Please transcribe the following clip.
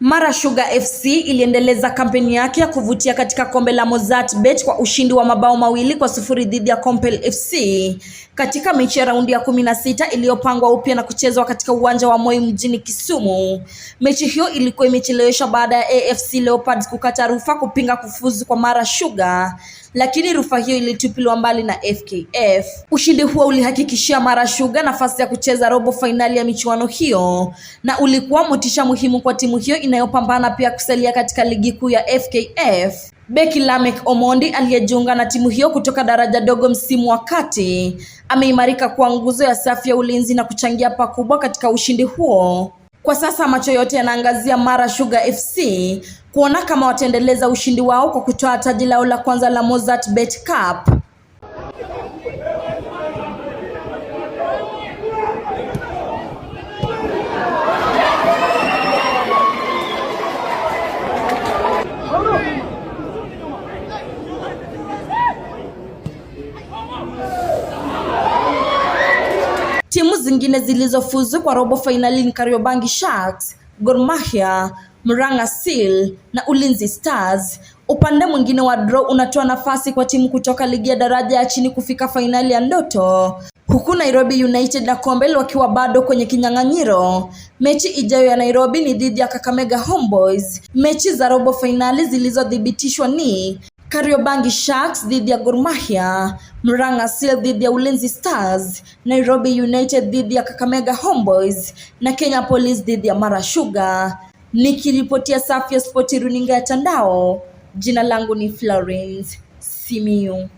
Mara Sugar FC iliendeleza kampeni yake ya kuvutia katika kombe la Mozzartbet kwa ushindi wa mabao 2-0 dhidi ya Compel FC katika mechi ya raundi ya 16 iliyopangwa upya na kuchezwa katika uwanja wa Moi mjini Kisumu. Mechi hiyo ilikuwa imecheleweshwa baada ya AFC Leopards kukata rufaa kupinga kufuzu kwa Mara Sugar, lakini rufaa hiyo ilitupiliwa mbali na FKF. Ushindi huo ulihakikishia Mara Sugar nafasi ya kucheza robo finali ya michuano hiyo na ulikuwa motisha muhimu kwa timu hiyo inayopambana pia kusalia katika ligi kuu ya FKF. Beki Lamek Omondi aliyejiunga na timu hiyo kutoka daraja dogo msimu wa kati ameimarika kuwa nguzo ya safu ya ulinzi na kuchangia pakubwa katika ushindi huo. Kwa sasa macho yote yanaangazia Mara Sugar FC kuona kama wataendeleza ushindi wao kwa kutoa taji lao la kwanza la Mozzartbet Cup. Timu zingine zilizofuzu kwa robo finali ni Kariobangi Sharks, Gor Mahia, Murang'a Seal na Ulinzi Stars. Upande mwingine wa draw unatoa nafasi kwa timu kutoka ligi ya daraja ya chini kufika finali ya ndoto, huku Nairobi United na Compel wakiwa bado kwenye kinyang'anyiro. Mechi ijayo ya Nairobi ni dhidi ya Kakamega Homeboys. Mechi za robo finali zilizothibitishwa ni Kariobangi Sharks dhidi ya Gor Mahia, Murang'a Seal dhidi ya Ulinzi Stars, Nairobi United dhidi ya Kakamega Homeboys na Kenya Police dhidi ya Mara Sugar. Nikiripotia Safi ya Spoti runinga ya Tandao, jina langu ni Florence Simiyu.